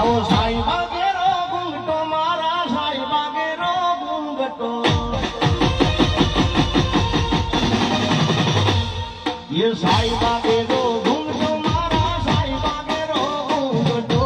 આવો સાઈ બાગેરો ગુંગટો મારા સાઈ બાગેરો ગુંગટો ये साई बागेरो गुंगटो मारा साई बागेरो गुंगटो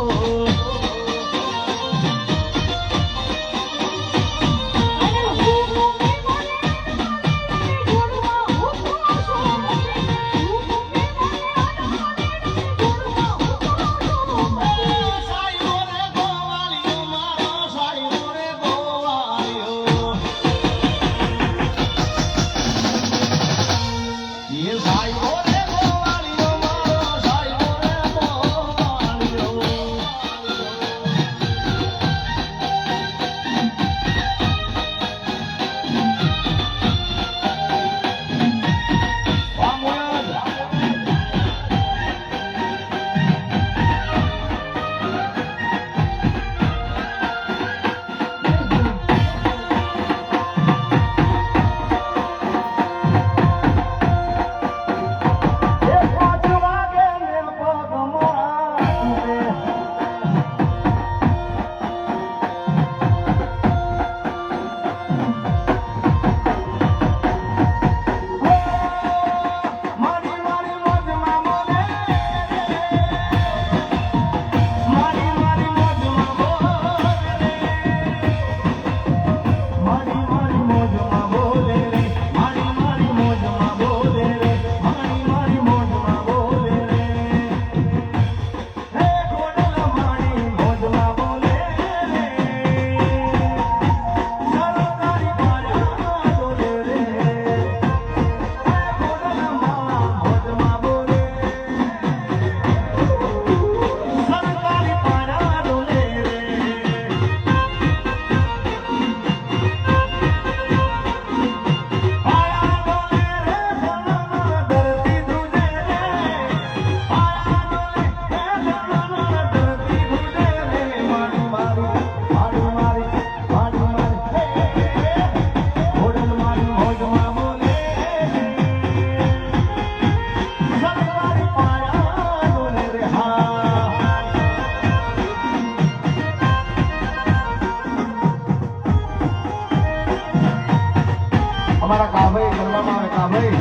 અમારા કાભાઈ ગરબામાં આવે કાભાઈ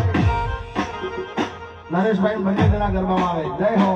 નરેશભાઈ બંને જણા ગરબામાં આવે જય હો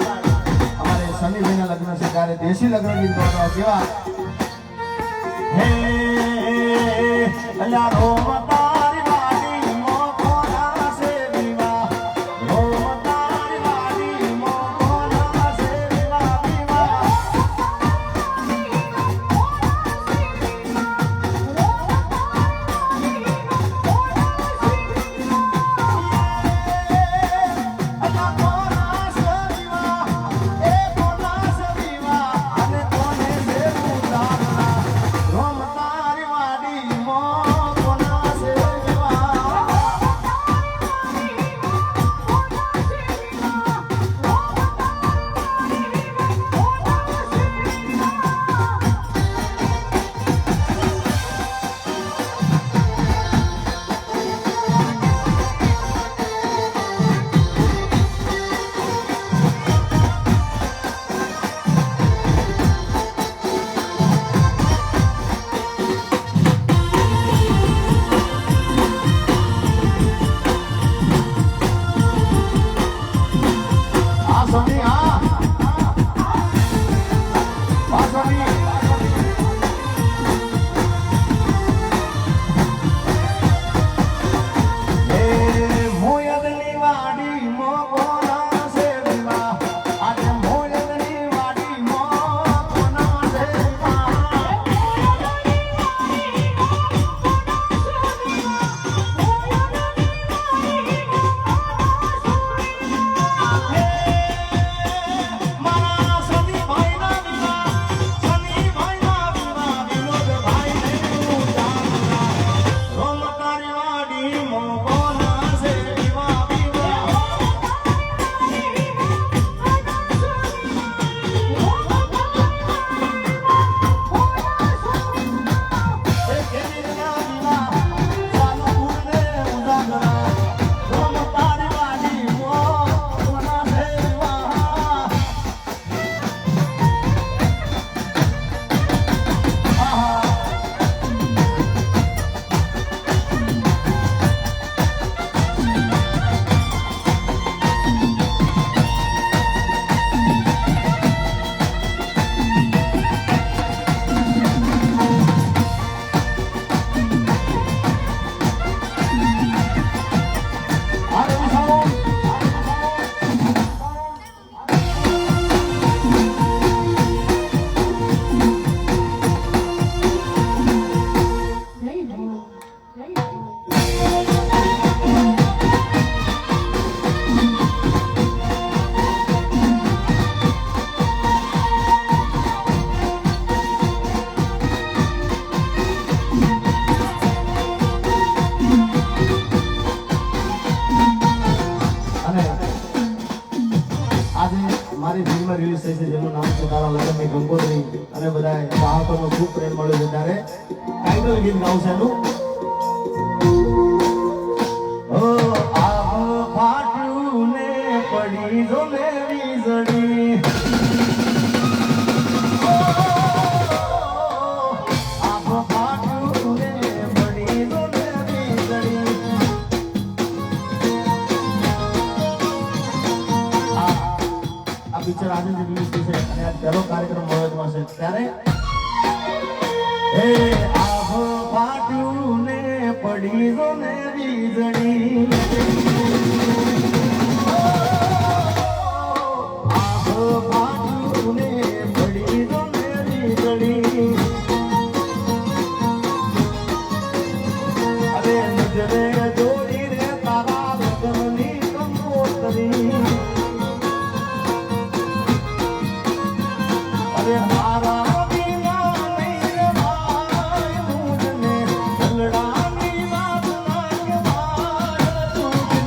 અમારે સનીભાઈના લગ્ન છે ત્યારે દેશી લગ્ન ગીત ગાતો કેવા હે અલ્યા રોમ તારી વાડી મોકોના સે વિવા રોમ તારી વાડી મોકોના સે વિવા વિવા મારી ફિલ્મ રિલીઝ થઈ છે જેનું નામ છે તારા લગ્નની ગંગોત્રી અને બધા ચાહકોનો ખૂબ પ્રેમ મળ્યો છે ત્યારે ટાઇટલ ગીત ગાવું છે એનું ઓ આવ ફાટ્યું ને પડી જો ને વીજળી પિક્ચર આજે રિલીઝ થઈ છે અને આ પહેલો કાર્યક્રમ મહત્વમાં છે ત્યારે હે આભ ફાટ્યું ને પડી જો ને વીજળી આભ ફાટ્યું ને પડી જો ને વીજળી અરે નજરે જોડી રે તારા લગ્નની કંકોત્રી મારા વિના નહીં ભાઈ મુજને લડાની વાત લાગે ભાઈ તું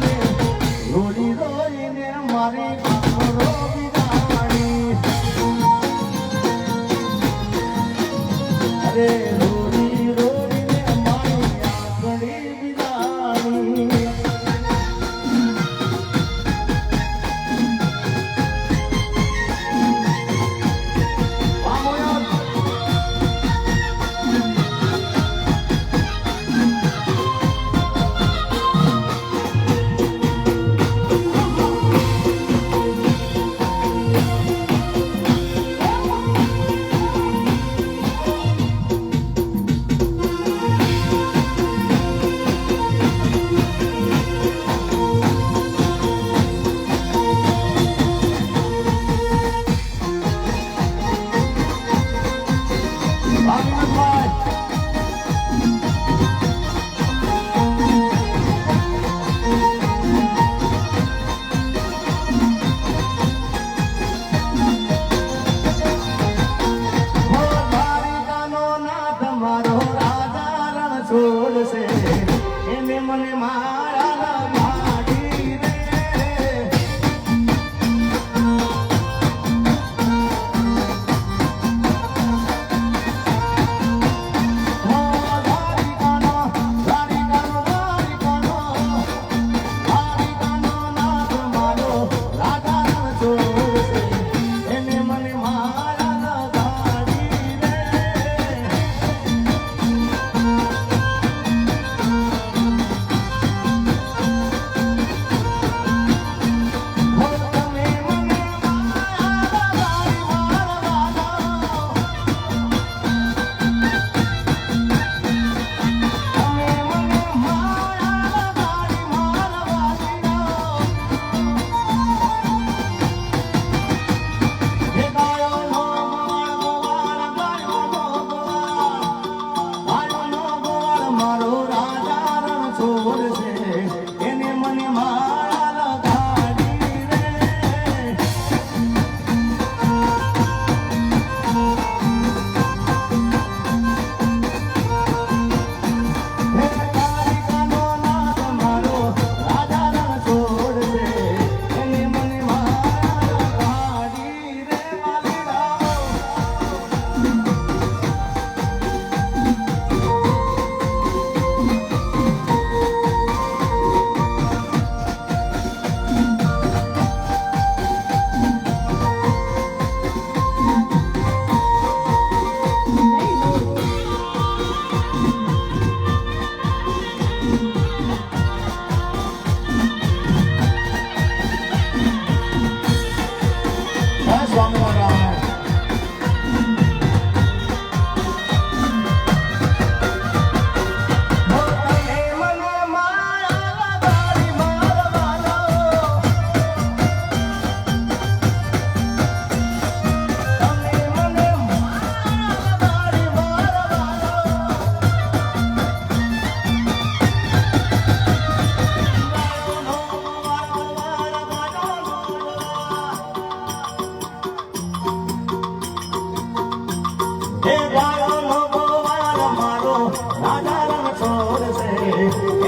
હે ગાયોનો ગોવાળ મારો રાજા રણછોડ છે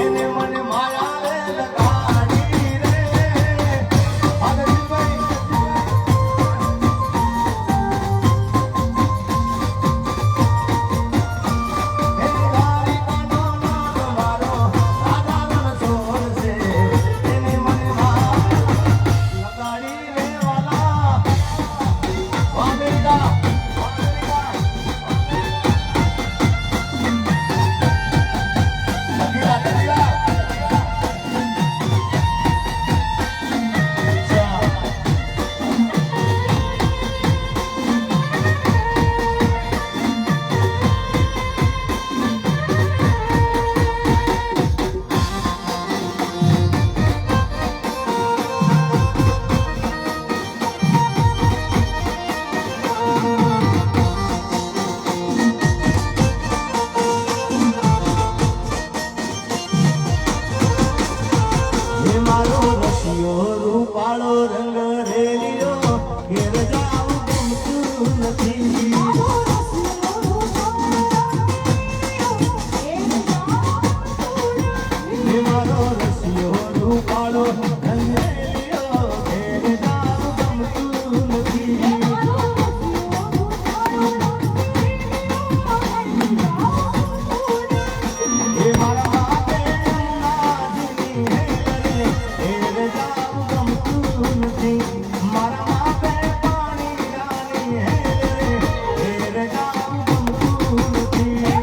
એને મને માયા રે લગાડી રે આગળભાઈ હે ગારી કાનો મારો રાજા રણછોડ છે એને મને માયા લગાડી રે વાલા વામેડા મારો રસિયો રૂપાળો રંગ રેલિયો ઘેર જાવું ગમતું નથી મારો રસિયો રૂપાળો રંગ રેલિયો ઘેર જાવું ગમતું નથી એ મારા માટે મારા માપે પાણી રાની હે રે જાવું ગમતું નથી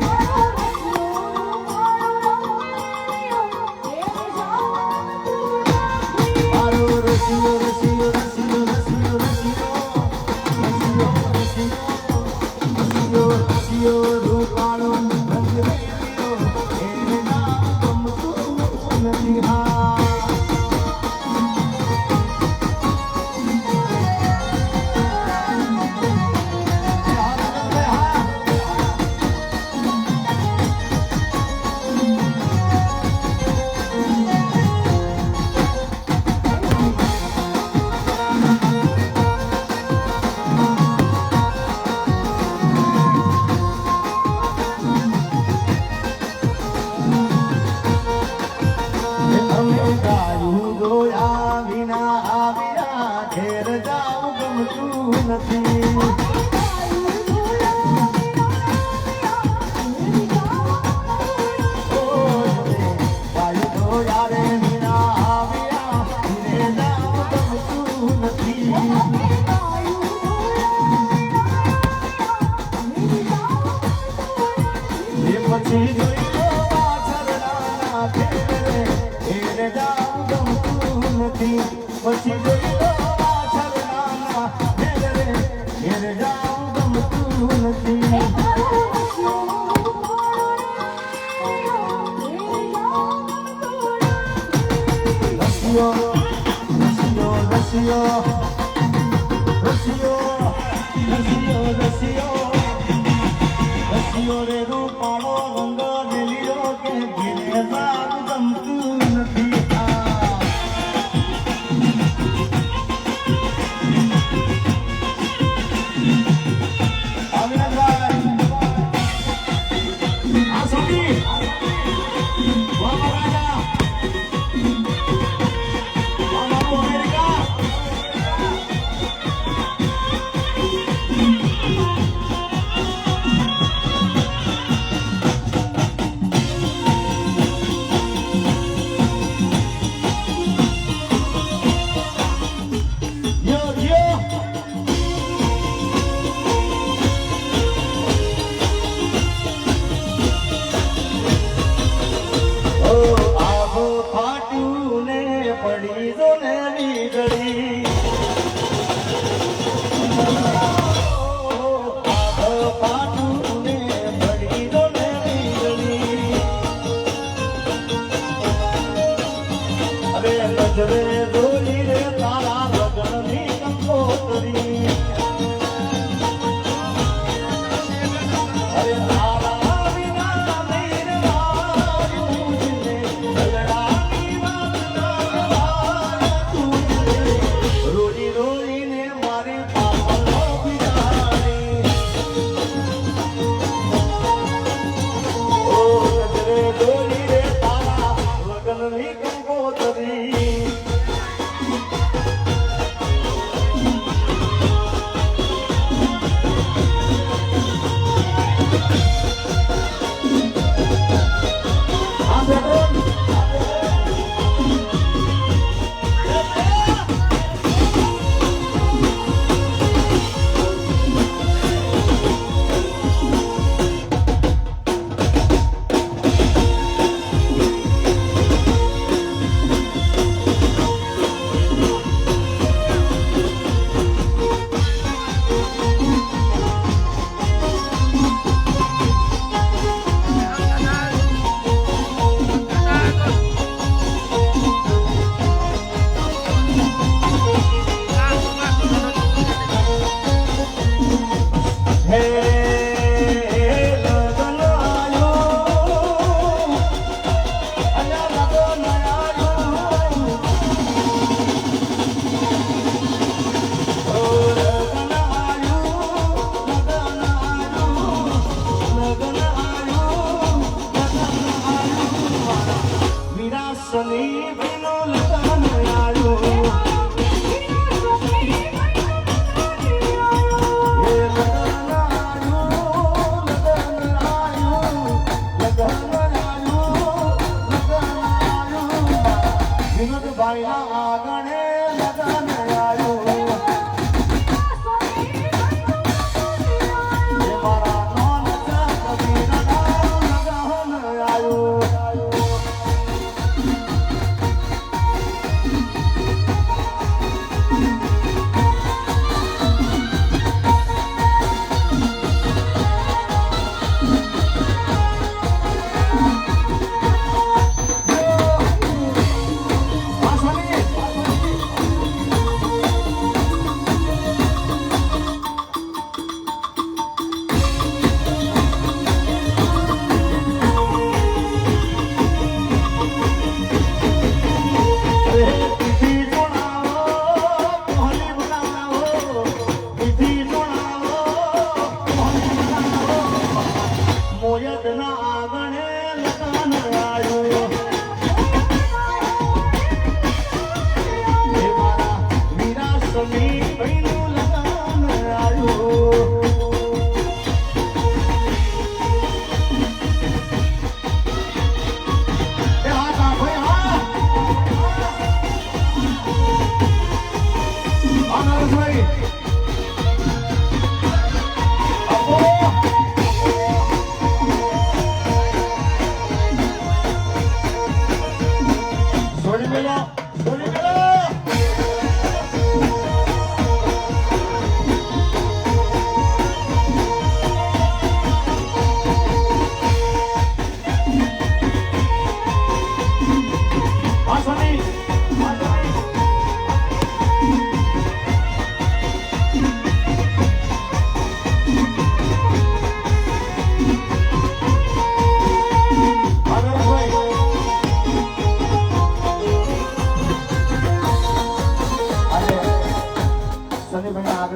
મારો રસિયો રસિયો રસિયો રસિયો રસિયો રસિયો રસિયો રસિયો રૂપાળો રંગ રેલિયો હે રે જાવું ગમતું નથી હા જોયા વિના આવ્યા ઘેર જાવું ગમતું નથી ગાયું જોયા રે વિના આવ્યા ઘેર જાવું ગમતું નથી એ પછી જોઈ લો પાછળ નાના ઘેર જાવું ગમતું નથી પછી જોઈ લો પાછળ નાના ઘેર જાવું ગમતું નથી રસિયો રસિયો રસિયો રસિયો રસિયો રસિયો રસિયો રે રૂપાળો રંગ રેલિયો કે ઘેર જાવું ગમતું નથી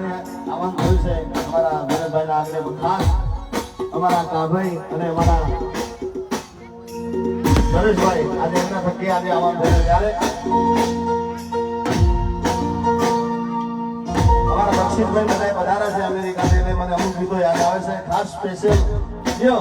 ગાડીને આવવાનું થયું છે અમારા વિનોદભાઈના આગળ ખાસ અમારા કાભાઈ અને અમારા નરેશભાઈ આજે એમના થકી આજે આવવાનું થયું ત્યારે અમારા દક્ષિણભાઈ બધા વધારે છે અમેરિકાથી એટલે મને અમુક ગીતો યાદ આવે છે ખાસ સ્પેશિયલ જો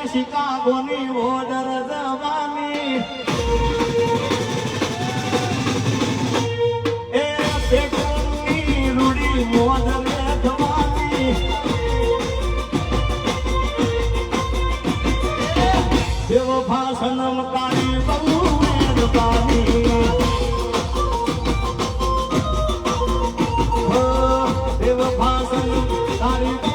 શિકાગોની ઓર્ડર જવાની એ પેટ્રોલની રૂડી ઓર્ડર જવાની એવો ભાષણ મકાની બહુ મહેરબાની એવો ભાષણ તારી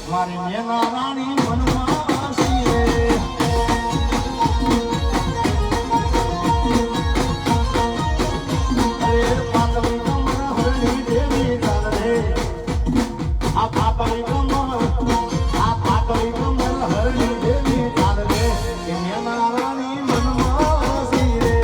મારી મેના રાણી મનમાં સીરે અરે પાતળી કમર હરણી દેવી ચાલે આ પાતળી કમર હરણી દેવી ચાલે કે મેના રાણી મનમાં સીરે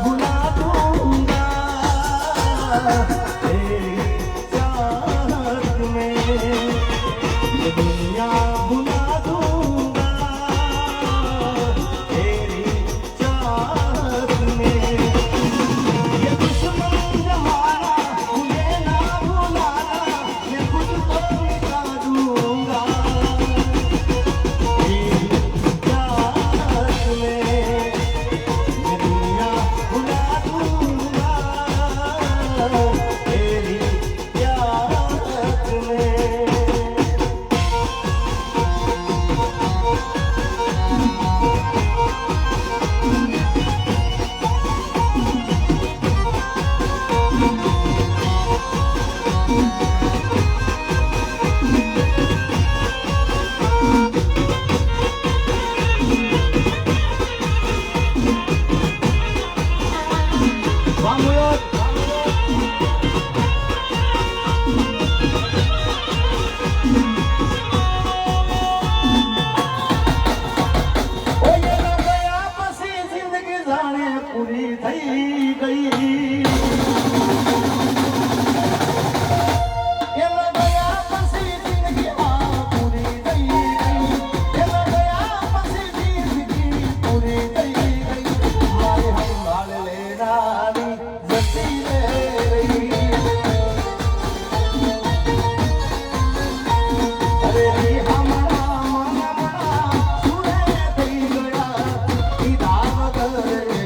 भुला दूंगा तेरी चाहत में दुनिया भुला दूंगा तेरी चाहत में ये दुश्मन जमाना मुझे ना भुलाना मैं खुद को मिटा दूंगा तेरी चाहत में પૂરી થઈ ગઈ એમાં ગયા પછી જિંદગી પૂરી થઈ ગઈ એમાં ગયા પછી જિંદગી પૂરી થઈ ગઈ મારી હંભાળ લેનારી જતી રહી અરે હમણાં મનમણા સુરે થઈ ગયા કીધા વગર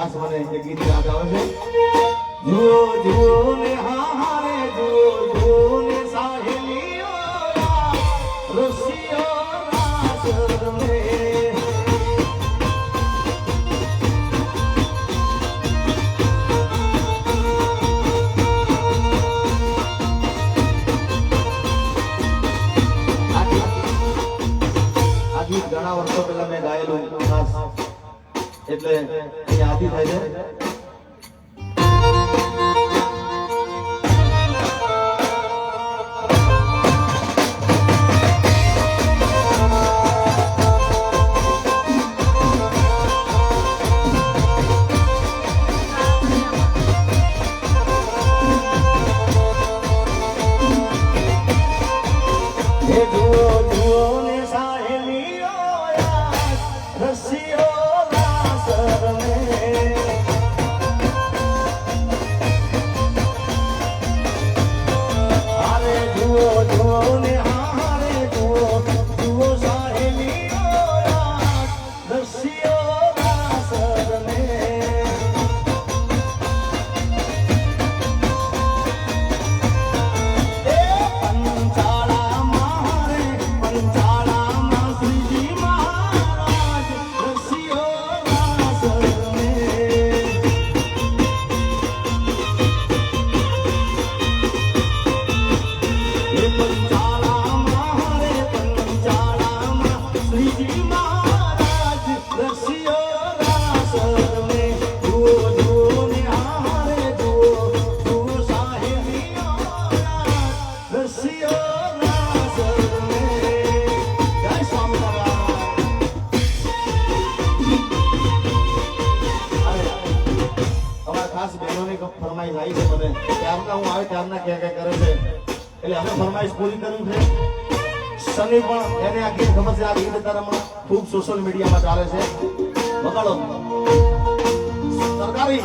ખાસ મને એક ગીત યાદ આવે છે જુઓ જુઓ ને હારે જુઓ જુઓ ને સાહેલીઓ રસિયો રાસ રમે ઘણા વર્ષો પહેલા મેં ગાયેલું ખાસ એટલે અહીંયા આદિ થાય છે ફરમાઈશ આવી છે મને ત્યારના હું આવે ત્યારના ક્યાં ક્યાં કરે છે એટલે અમે ફરમાઈશ પૂરી કરી છે સની પણ એને આ ગીત ખબર છે આ ગીત તારામાં ખૂબ સોશિયલ મીડિયામાં ચાલે છે વગાડો સરકારી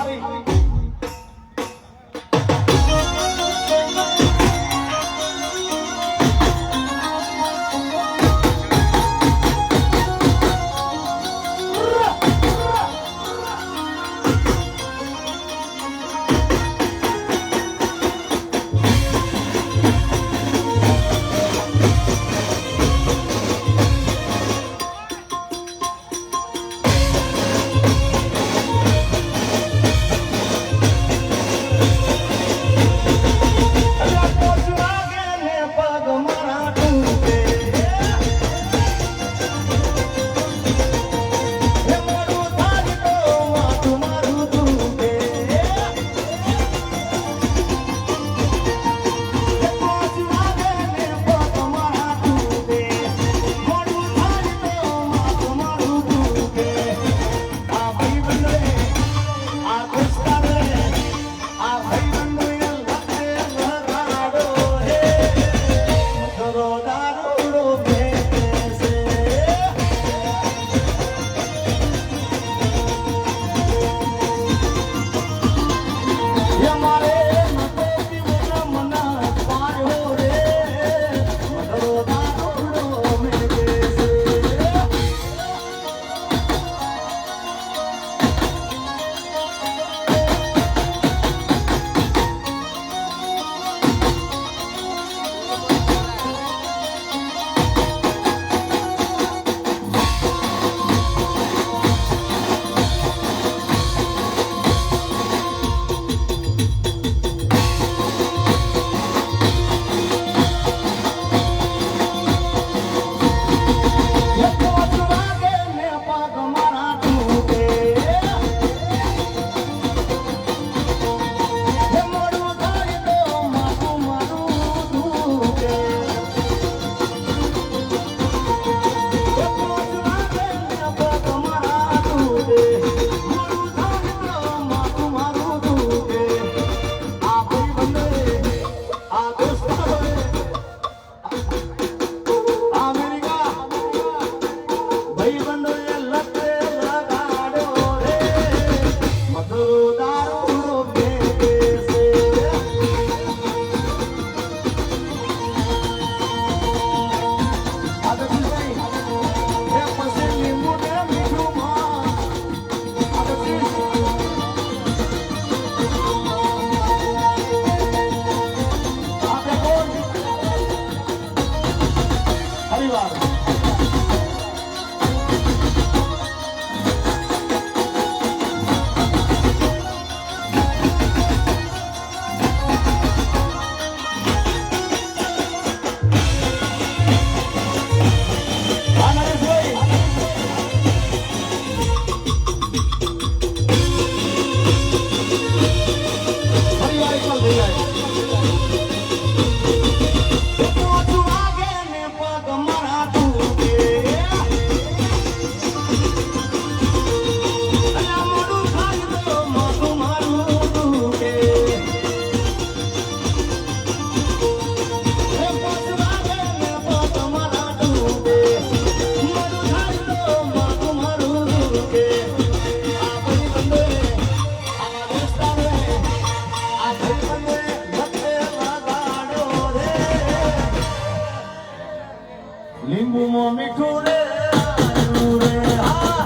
લીંબુમાં મીઠું રે આવ્યું રે હા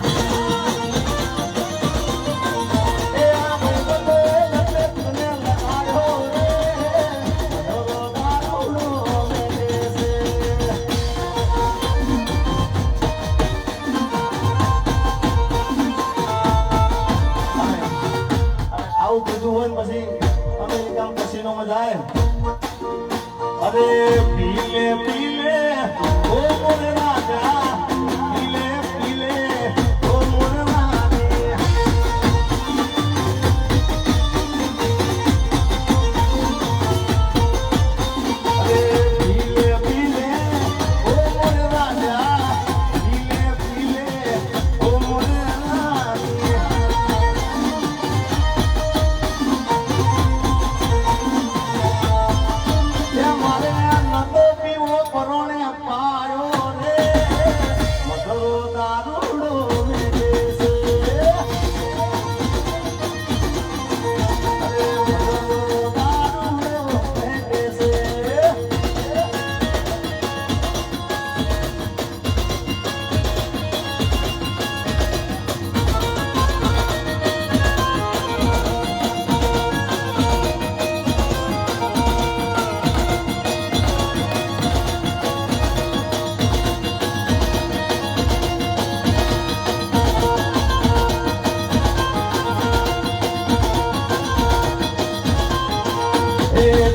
એ આ ભાઈબંધે લટે તને લગાડ્યો રે મધરો દારૂડો મેલે છે આવું બધું હોય પછી અમેરિકા પછીનો મજા આવે અરે પીલે પીલે ઓ મોરે રાજા પીલે પીલે ઓ મોરે રાની અરે પીલે પીલે ઓ મોરે રાજા પીલે પીલે ઓ મોરે રાની મારે નતો પીવો પરોણે પાયો રે મધરો દારૂડો મેલે છે અરે મધરો દારૂડો મેલે છે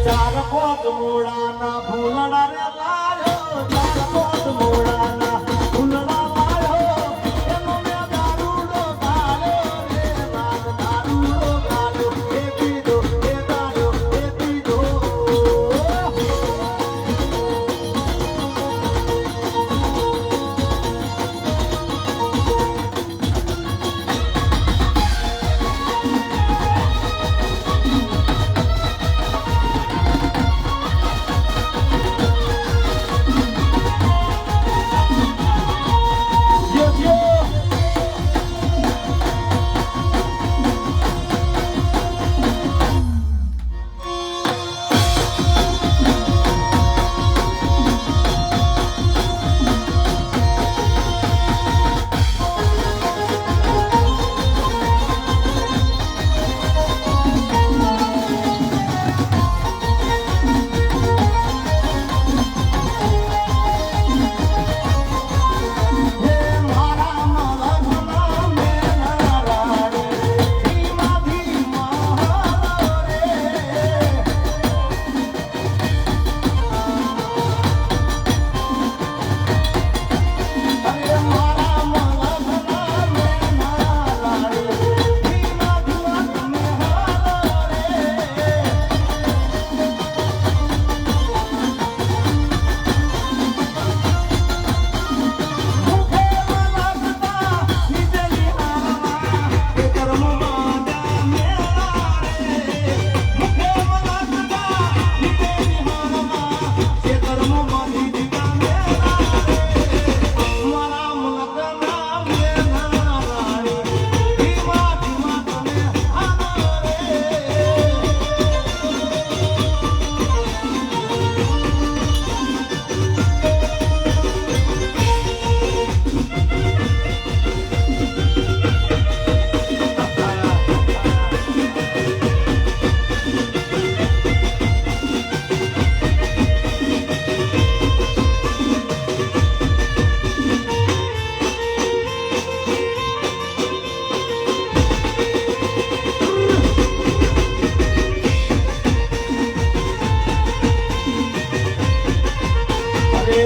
ચાર પોત મોડાના ફૂલડા રે લાયો ચાર પોત મોડાના ફૂલડા લાયો એનો મે દારૂડો ગાલ્યો રે માર દારૂડો ગાલ્યો એ પીધો એ દારૂ એ પીધો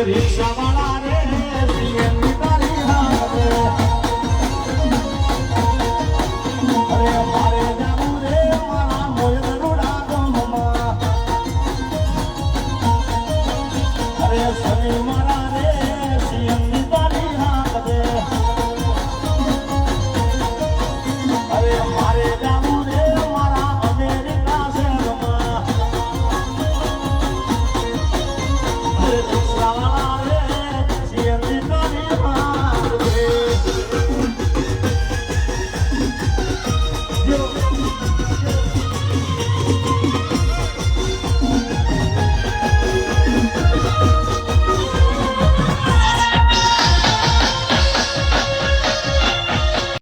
રિક્ષાવાળા રે સીએમની તારી હાથે અરે મારે જાવું રે મારા મોયદરુડા ગામમાં અરે શનિ મારા રે સીએમની તારી હાથે અરે